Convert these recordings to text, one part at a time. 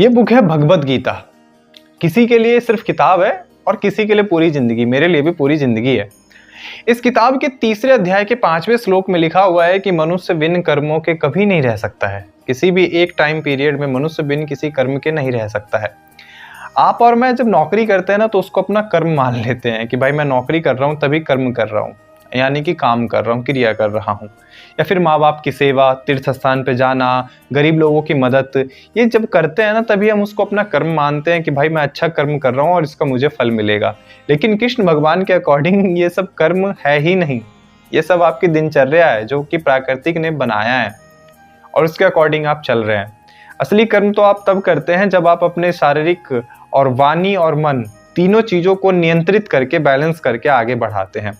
ये बुक है भगवत गीता। किसी के लिए सिर्फ किताब है और किसी के लिए पूरी जिंदगी, मेरे लिए भी पूरी जिंदगी है। इस किताब के तीसरे अध्याय के 5वें श्लोक में लिखा हुआ है कि मनुष्य बिन कर्मों के कभी नहीं रह सकता है। किसी भी एक टाइम पीरियड में मनुष्य बिन किसी कर्म के नहीं रह सकता है। आप और मैं जब नौकरी करते हैं ना, तो उसको अपना कर्म मान लेते हैं कि भाई मैं नौकरी कर रहा हूँ तभी कर्म कर रहा हूँ, यानी कि काम कर रहा हूँ, क्रिया कर रहा हूँ। या फिर माँ बाप की सेवा, तीर्थ स्थान पे जाना, गरीब लोगों की मदद, ये जब करते हैं ना तभी हम उसको अपना कर्म मानते हैं कि भाई मैं अच्छा कर्म कर रहा हूँ और इसका मुझे फल मिलेगा। लेकिन कृष्ण भगवान के अकॉर्डिंग ये सब कर्म है ही नहीं। ये सब आपकी दिनचर्या है जो कि प्राकृतिक ने बनाया है और उसके अकॉर्डिंग आप चल रहे हैं। असली कर्म तो आप तब करते हैं जब आप अपने शारीरिक और वाणी और मन तीनों चीज़ों को नियंत्रित करके, बैलेंस करके आगे बढ़ाते हैं।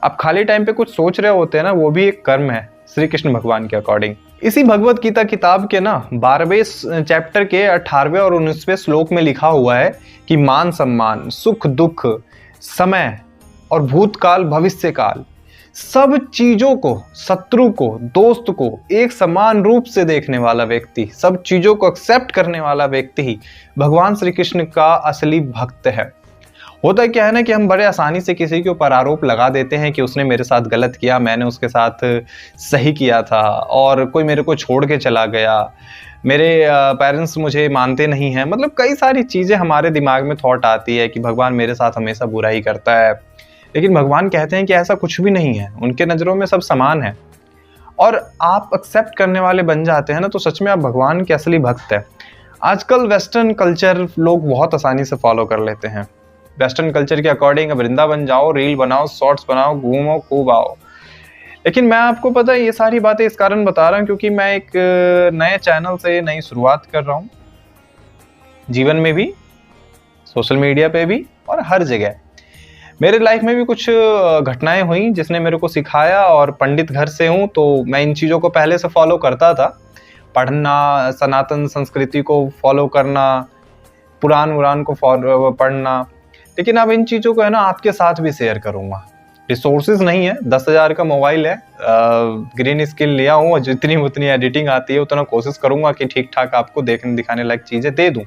आप खाली टाइम पे कुछ सोच रहे होते हैं ना, वो भी एक कर्म है श्री कृष्ण भगवान के अकॉर्डिंग। इसी भगवत गीता किताब के ना 12वें चैप्टर के 18वें और 19वें श्लोक में लिखा हुआ है कि मान सम्मान, सुख दुख, समय और भूतकाल भविष्य काल, सब चीजों को, शत्रु को, दोस्त को एक समान रूप से देखने वाला व्यक्ति, सब चीजों को एक्सेप्ट करने वाला व्यक्ति ही भगवान श्री कृष्ण का असली भक्त है। होता क्या है ना कि हम बड़े आसानी से किसी के ऊपर आरोप लगा देते हैं कि उसने मेरे साथ गलत किया, मैंने उसके साथ सही किया था, और कोई मेरे को छोड़ के चला गया, मेरे पेरेंट्स मुझे मानते नहीं हैं। मतलब कई सारी चीज़ें हमारे दिमाग में थॉट आती है कि भगवान मेरे साथ हमेशा बुरा ही करता है। लेकिन भगवान कहते हैं कि ऐसा कुछ भी नहीं है, उनके नज़रों में सब समान है। और आप एक्सेप्ट करने वाले बन जाते हैं ना, तो सच में आप भगवान के असली भक्त है। आजकल वेस्टर्न कल्चर लोग बहुत आसानी से फॉलो कर लेते हैं। वेस्टर्न कल्चर के अकॉर्डिंग वृंदावन जाओ, रील बनाओ, शॉर्ट्स बनाओ, घूमो, खूब आओ। लेकिन मैं आपको पता है ये सारी बातें इस कारण बता रहा हूँ क्योंकि मैं एक नए चैनल से नई शुरुआत कर रहा हूँ, जीवन में भी, सोशल मीडिया पे भी और हर जगह। मेरे लाइफ में भी कुछ घटनाएं हुई जिसने मेरे को सिखाया, और पंडित घर से हूँ तो मैं इन चीज़ों को पहले से फॉलो करता था। पढ़ना, सनातन संस्कृति को फॉलो करना, पुराण वुरान को पढ़ना। लेकिन अब इन चीज़ों को है ना आपके साथ भी शेयर करूँगा। रिसोर्सेज नहीं है, 10,000 का मोबाइल है, ग्रीन स्किल लिया हूँ और जितनी उतनी एडिटिंग आती है उतना कोशिश करूँगा कि ठीक ठाक आपको देखने दिखाने लायक चीज़ें दे दूँ।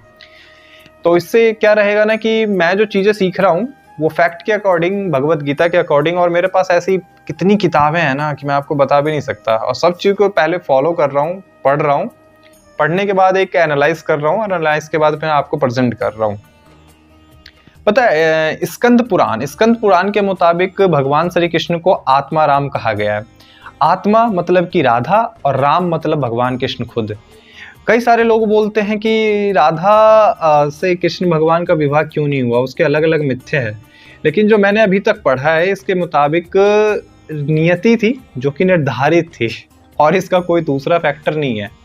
तो इससे क्या रहेगा ना कि मैं जो चीज़ें सीख रहा हूँ वो फैक्ट के अकॉर्डिंग, भगवत गीता के अकॉर्डिंग, और मेरे पास ऐसी कितनी किताबें हैं ना कि मैं आपको बता भी नहीं सकता। और सब चीज़ को पहले फॉलो कर रहा हूँ, पढ़ रहा हूँ, पढ़ने के बाद एक एनालाइज कर रहा हूँ, एनालाइज के बाद फिर आपको प्रेजेंट कर रहा हूँ। पता है स्कंद पुराण के मुताबिक भगवान श्री कृष्ण को आत्मा राम कहा गया है। आत्मा मतलब कि राधा और राम मतलब भगवान कृष्ण खुद। कई सारे लोग बोलते हैं कि राधा से कृष्ण भगवान का विवाह क्यों नहीं हुआ, उसके अलग अलग मिथ्य है। लेकिन जो मैंने अभी तक पढ़ा है इसके मुताबिक नियति थी जो कि निर्धारित थी, और इसका कोई दूसरा फैक्टर नहीं है।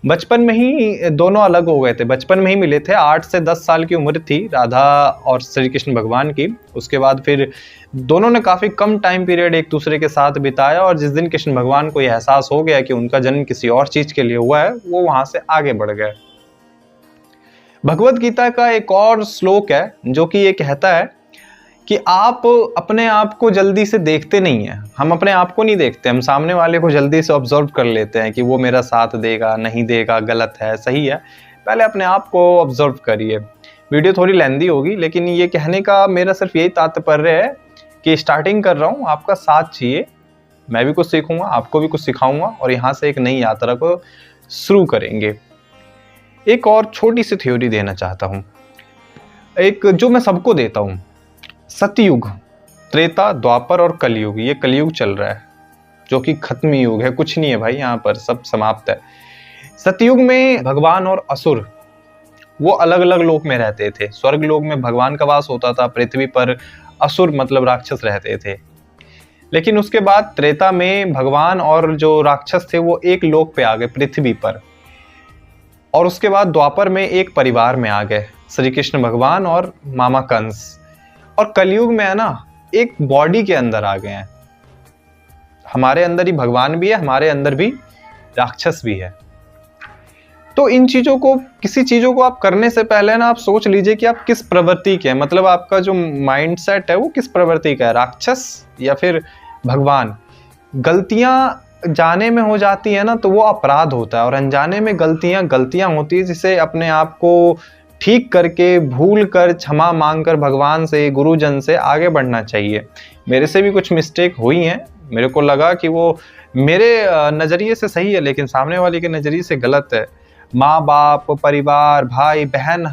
बचपन में ही दोनों अलग हो गए थे, बचपन में ही मिले थे। 8 से 10 साल की उम्र थी राधा और श्री कृष्ण भगवान की। उसके बाद फिर दोनों ने काफ़ी कम टाइम पीरियड एक दूसरे के साथ बिताया, और जिस दिन कृष्ण भगवान को यह एहसास हो गया कि उनका जन्म किसी और चीज़ के लिए हुआ है, वो वहाँ से आगे बढ़ गए। भगवत गीता का एक और श्लोक है जो कि ये कहता है कि आप अपने आप को जल्दी से देखते नहीं हैं। हम अपने आप को नहीं देखते, हम सामने वाले को जल्दी से ऑब्जर्व कर लेते हैं कि वो मेरा साथ देगा, नहीं देगा, गलत है, सही है। पहले अपने आप को ऑब्जर्व करिए। वीडियो थोड़ी लेंदी होगी, लेकिन ये कहने का मेरा सिर्फ यही तात्पर्य है कि स्टार्टिंग कर रहा हूँ, आपका साथ चाहिए। मैं भी कुछ सीखूंगा, आपको भी कुछ सिखाऊंगा, और यहाँ से एक नई यात्रा को शुरू करेंगे। एक और छोटी सी थ्योरी देना चाहता हूँ, एक जो मैं सबको देता हूँ। सतयुग, त्रेता, द्वापर और कलयुग, ये कलयुग चल रहा है जो कि खत्म युग है, कुछ नहीं है भाई, यहाँ पर सब समाप्त है। सतयुग में भगवान और असुर वो अलग अलग लोक में रहते थे। स्वर्ग लोक में भगवान का वास होता था, पृथ्वी पर असुर मतलब राक्षस रहते थे। लेकिन उसके बाद त्रेता में भगवान और जो राक्षस थे वो एक लोक पे आ गए, पृथ्वी पर। और उसके बाद द्वापर में एक परिवार में आ गए, श्री कृष्ण भगवान और मामा कंस। और कलयुग में है ना एक बॉडी के अंदर आ गए हैं। हमारे अंदर ही भगवान भी है, हमारे अंदर भी राक्षस भी है। तो इन चीजों को, किसी चीजों को आप करने से पहले ना आप सोच लीजिए कि आप किस प्रवृत्ति के हैं। मतलब आपका जो माइंडसेट है वो किस प्रवृत्ति का है, राक्षस या फिर भगवान। गलतियां जाने में हो जाती है ना तो वो अपराध होता है, और अनजाने में गलतियां होती है, जिसे अपने आप को ठीक करके, भूल कर, क्षमा मांग कर भगवान से, गुरुजन से आगे बढ़ना चाहिए। मेरे से भी कुछ मिस्टेक हुई हैं, मेरे को लगा कि वो मेरे नज़रिए से सही है लेकिन सामने वाले के नज़रिए से गलत है। माँ बाप, परिवार, भाई बहन,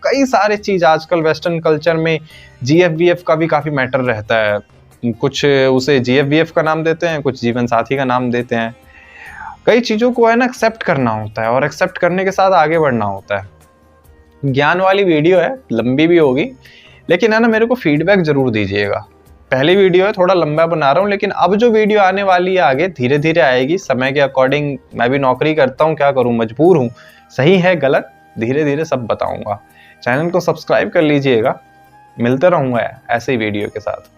कई सारे चीज़ आजकल वेस्टर्न कल्चर में GF-VF का भी काफ़ी मैटर रहता है। कुछ उसे GF-VF का नाम देते हैं, कुछ जीवन साथी का नाम देते हैं। कई चीज़ों को है ना एक्सेप्ट करना होता है, और एक्सेप्ट करने के साथ आगे बढ़ना होता है। ज्ञान वाली वीडियो है, लंबी भी होगी, लेकिन है ना मेरे को फीडबैक जरूर दीजिएगा। पहली वीडियो है, थोड़ा लंबा बना रहा हूँ, लेकिन अब जो वीडियो आने वाली है आगे धीरे धीरे आएगी, समय के अकॉर्डिंग। मैं भी नौकरी करता हूँ, क्या करूँ, मजबूर हूँ। सही है गलत धीरे धीरे सब बताऊंगा। चैनल को सब्सक्राइब कर लीजिएगा। मिलते रहूंगा ऐसे ही वीडियो के साथ।